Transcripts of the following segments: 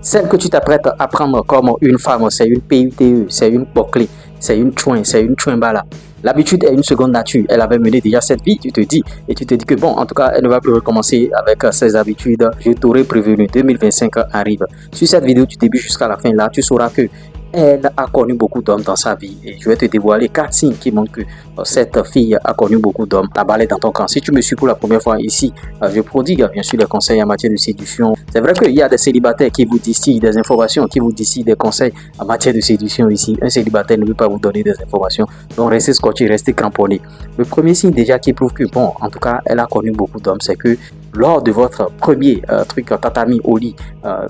Celle que tu t'apprêtes à prendre comme une femme, c'est une PUTE, c'est une Boclé, c'est une Chouin, c'est une Chouimbala. L'habitude est une seconde nature. Elle avait mené déjà cette vie, tu te dis. Et tu te dis que bon, en tout cas, elle ne va plus recommencer avec ses habitudes. Je t'aurais prévenu, 2025 arrive. Sur cette vidéo du début jusqu'à la fin, là, tu sauras que elle a connu beaucoup d'hommes dans sa vie. Et je vais te dévoiler 4 signes qui montrent que cette fille a connu beaucoup d'hommes. La balle est dans ton camp. Si tu me suis pour la première fois ici, je prodigue bien sûr les conseils en matière de séduction. C'est vrai qu'il y a des célibataires qui vous distillent des informations, qui vous distillent des conseils en matière de séduction ici. Un célibataire ne veut pas vous donner des informations. Donc restez scotché, restez cramponné. Le premier signe déjà qui prouve que, bon, en tout cas, elle a connu beaucoup d'hommes, c'est que lors de votre premier truc tatami au lit,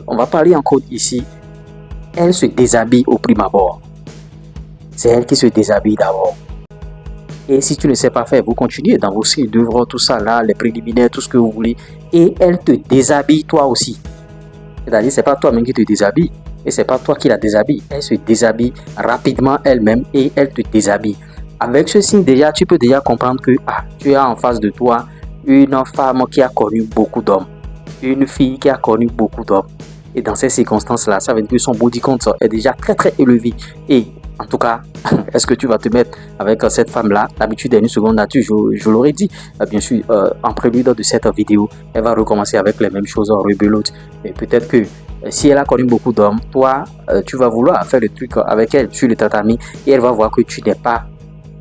on va parler en code ici. Elle se déshabille au prime abord. C'est elle qui se déshabille d'abord. Et si tu ne sais pas faire, vous continuez dans vos signes d'œuvre, tout ça là, les préliminaires, tout ce que vous voulez. Et elle te déshabille toi aussi. C'est-à-dire, c'est pas toi-même qui te déshabille. Et c'est pas toi qui la déshabille. Elle se déshabille rapidement elle-même et elle te déshabille. Avec ce signe déjà, tu peux déjà comprendre que tu as en face de toi une femme qui a connu beaucoup d'hommes. Une fille qui a connu beaucoup d'hommes. Et dans ces circonstances-là, ça veut dire que son body count est déjà très très élevé. Et en tout cas, est-ce que tu vas te mettre avec cette femme-là? L'habitude est une seconde nature, je l'aurais dit. Bien sûr, en prélude de cette vidéo, elle va recommencer avec les mêmes choses en rebelote. Mais peut-être que si elle a connu beaucoup d'hommes, toi, tu vas vouloir faire le truc avec elle sur le tatami. Et elle va voir que tu n'es pas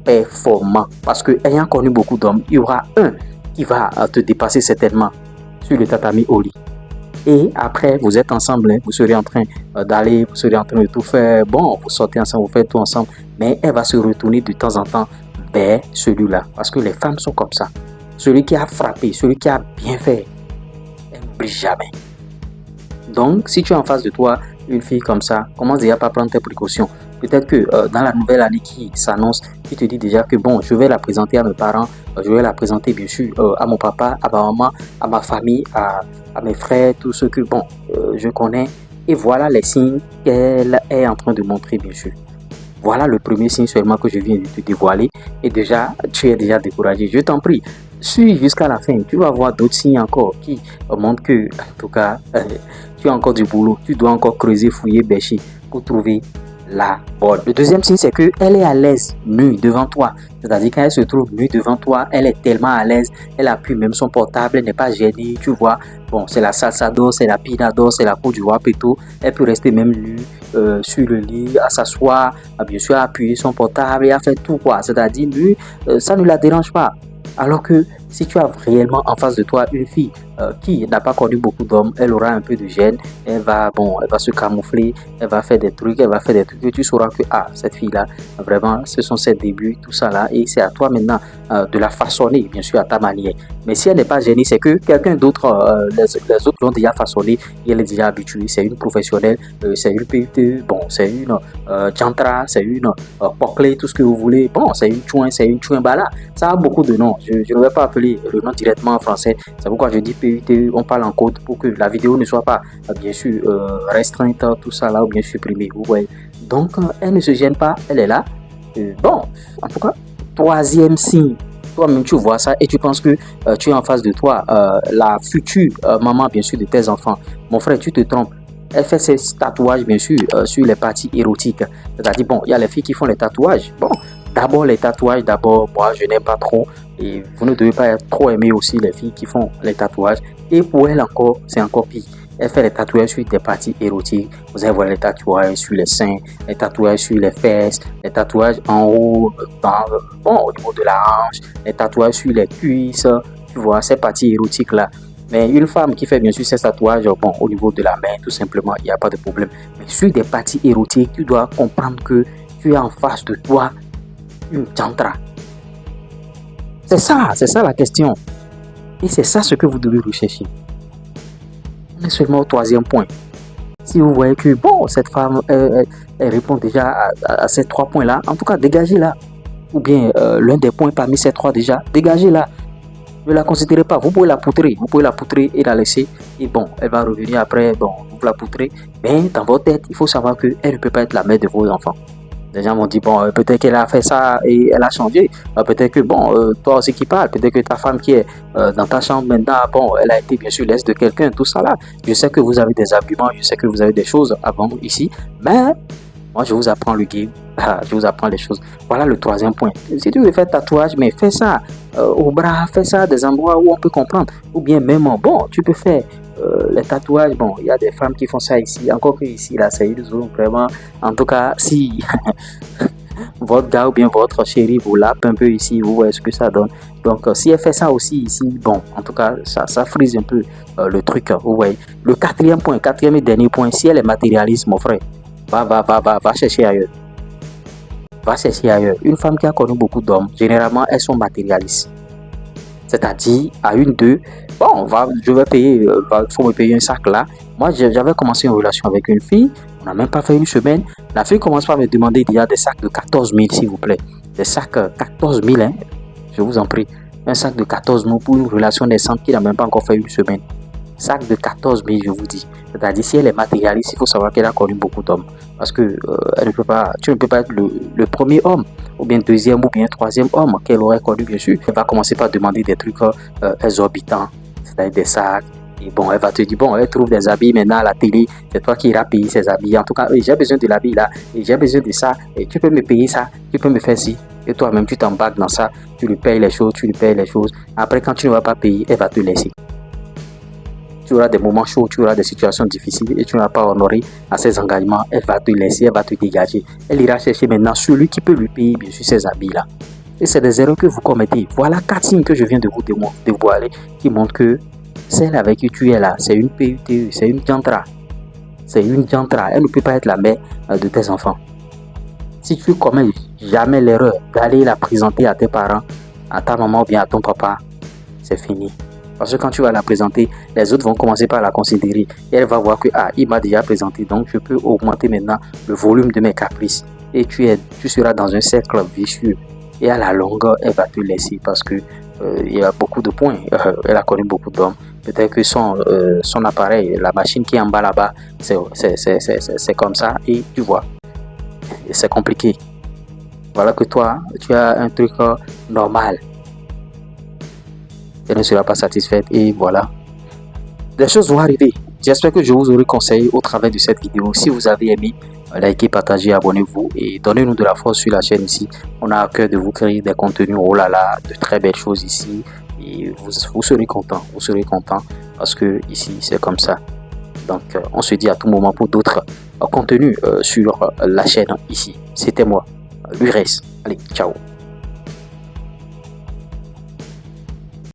performant. Parce que ayant connu beaucoup d'hommes, il y aura un qui va te dépasser certainement sur le tatami au lit. Et après, vous êtes ensemble, vous serez en train d'aller, vous serez en train de tout faire. Bon, vous sortez ensemble, vous faites tout ensemble. Mais elle va se retourner de temps en temps vers celui-là. Parce que les femmes sont comme ça. Celui qui a frappé, celui qui a bien fait, elle n'oublie jamais. Donc, si tu as en face de toi une fille comme ça, commence déjà par prendre tes précautions. Peut-être que dans la nouvelle année qui s'annonce, tu te dis déjà que bon, je vais la présenter à mes parents, je vais la présenter bien sûr à mon papa, à ma maman, à ma famille, à mes frères, tout ce que bon, je connais. Et voilà les signes qu'elle est en train de montrer bien sûr. Voilà le premier signe seulement que je viens de te dévoiler. Et déjà, tu es déjà découragé. Je t'en prie, suis jusqu'à la fin. Tu vas voir d'autres signes encore qui montrent que, en tout cas, tu as encore du boulot. Tu dois encore creuser, fouiller, bêcher pour trouver la bonne. Le deuxième signe, c'est qu'elle est à l'aise nue devant toi. C'est-à-dire quand elle se trouve nue devant toi, elle est tellement à l'aise. Elle appuie même son portable, elle n'est pas gênée. Tu vois, bon, c'est la salsa d'or, c'est la pina d'or, c'est la cour du roi Péto. Elle peut rester même nue sur le lit, à s'asseoir, bien sûr, à appuyer son portable et à faire tout quoi. C'est-à-dire nue, ça ne la dérange pas. Alors que si tu as réellement en face de toi une fille qui n'a pas connu beaucoup d'hommes, elle aura un peu de gêne, elle va se camoufler, elle va faire des trucs, et tu sauras que cette fille-là, vraiment, ce sont ses débuts, tout ça là, et c'est à toi maintenant de la façonner, bien sûr, à ta manière. Mais si elle n'est pas gênée, c'est que quelqu'un d'autre, les autres l'ont déjà façonné, et elle est déjà habituée, c'est une professionnelle, c'est une PUT, bon, c'est une Jantra, c'est une Poclé, tout ce que vous voulez, bon, c'est une Chouin, c'est une Chouimbala, ça a beaucoup de noms, je ne vais pas appeler le nom directement en français, c'est pourquoi je dis PUT, on parle en code pour que la vidéo ne soit pas bien sûr restreinte, tout ça là, ou bien supprimée, vous voyez. Donc elle ne se gêne pas, elle est là. Bon, en tout cas, troisième signe, toi-même tu vois ça et tu penses que tu es en face de toi la future maman bien sûr de tes enfants. Mon frère, tu te trompes. Elle fait ses tatouages bien sûr sur les parties érotiques. C'est-à-dire, bon, il y a les filles qui font les tatouages. Bon, d'abord les tatouages, moi je n'aime pas trop. Et vous ne devez pas trop aimer aussi les filles qui font les tatouages. Et pour elle encore, c'est encore pire. Elle fait les tatouages sur des parties érotiques. Vous allez voir les tatouages sur les seins, les tatouages sur les fesses, les tatouages en haut, au niveau de la hanche, les tatouages sur les cuisses. Tu vois, ces parties érotiques-là. Mais une femme qui fait bien sûr ses tatouages, bon, au niveau de la main, tout simplement, il n'y a pas de problème. Mais sur des parties érotiques, tu dois comprendre que tu es en face de toi une jantra. C'est ça la question. Et c'est ça ce que vous devez rechercher. On est seulement au troisième point. Si vous voyez que, bon, cette femme, elle répond déjà à ces 3 points-là, en tout cas, dégagez-la. Ou bien l'un des points parmi ces 3 déjà, dégagez-la. Ne la considérez pas. Vous pouvez la poutrer et la laisser. Et bon, elle va revenir après, bon, vous la poutrez. Mais dans votre tête, il faut savoir qu'elle ne peut pas être la mère de vos enfants. Des gens vont dire, bon, peut-être qu'elle a fait ça et elle a changé. Peut-être que, bon, toi aussi qui parles, peut-être que ta femme qui est dans ta chambre maintenant, bon, elle a été bien sûr l'aise de quelqu'un, tout ça là. Je sais que vous avez des arguments, je sais que vous avez des choses à vendre ici, mais moi, je vous apprends le game. Je vous apprends les choses. Voilà le troisième point. Si tu veux faire tatouage, mais fais ça au bras, fais ça à des endroits où on peut comprendre. Ou bien même, bon, tu peux faire les tatouages. Bon, il y a des femmes qui font ça ici. Encore que ici, là, c'est une zone vraiment. En tout cas, si votre gars ou bien votre chérie vous lappe un peu ici, vous voyez ce que ça donne. Donc, si elle fait ça aussi ici, bon, en tout cas, ça frise un peu le truc. Vous voyez. Le quatrième et dernier point, si elle est matérialiste, mon frère, va chercher ailleurs. Va chercher ailleurs. Une femme qui a connu beaucoup d'hommes, généralement, elles sont matérialistes. C'est-à-dire, à une, deux, bon, je vais payer, il faut me payer un sac là. Moi, j'avais commencé une relation avec une fille, on n'a même pas fait une semaine. La fille commence par me demander il y a des sacs de 14 000, s'il vous plaît. Des sacs 14 000, hein, je vous en prie. Un sac de 14 000 pour une relation naissante qui n'a même pas encore fait une semaine. Sac de 14 000, je vous dis. C'est-à-dire, si elle est matérialiste, il faut savoir qu'elle a connu beaucoup d'hommes. Parce que tu ne peux pas être le premier homme, ou bien deuxième, ou bien troisième homme qu'elle aurait connu, bien sûr. Elle va commencer par demander des trucs exorbitants, c'est-à-dire des sacs. Et bon, elle va te dire, bon, elle trouve des habits maintenant à la télé, c'est toi qui iras payer ces habits. En tout cas, j'ai besoin de l'habit là, et j'ai besoin de ça, et tu peux me payer ça, tu peux me faire ci. Et toi-même, tu t'embarques dans ça, tu lui payes les choses, Après, quand tu ne vas pas payer, elle va te laisser. Tu auras des moments chauds, tu auras des situations difficiles et tu n'as pas honoré à ses engagements, elle va te laisser, elle va te dégager. Elle ira chercher maintenant celui qui peut lui payer bien sûr ces habits-là. Et c'est des erreurs que vous commettez. Voilà 4 signes que je viens de vous dévoiler qui montrent que celle avec qui tu es là, c'est une PUTE, c'est une diantra. C'est une diantra. Elle ne peut pas être la mère de tes enfants. Si tu commets jamais l'erreur d'aller la présenter à tes parents, à ta maman ou bien à ton papa, c'est fini. Parce que quand tu vas la présenter, les autres vont commencer par la considérer. Et elle va voir que, il m'a déjà présenté, donc je peux augmenter maintenant le volume de mes caprices. Et tu seras dans un cercle vicieux. Et à la longue, elle va te laisser parce que il y a beaucoup de points. Elle a connu beaucoup d'hommes. Peut-être que son appareil, la machine qui est en bas là-bas, c'est comme ça. Et tu vois, c'est compliqué. Voilà que toi, tu as un truc normal. Elle ne sera pas satisfaite et voilà. Des choses vont arriver. J'espère que je vous aurai conseillé au travers de cette vidéo. Si vous avez aimé, likez, partagez, abonnez-vous et donnez-nous de la force sur la chaîne ici. On a à cœur de vous créer des contenus, oh là là, de très belles choses ici. Et vous serez content, parce que ici c'est comme ça. Donc on se dit à tout moment pour d'autres contenus sur la chaîne ici. C'était moi, Lures. Allez, ciao.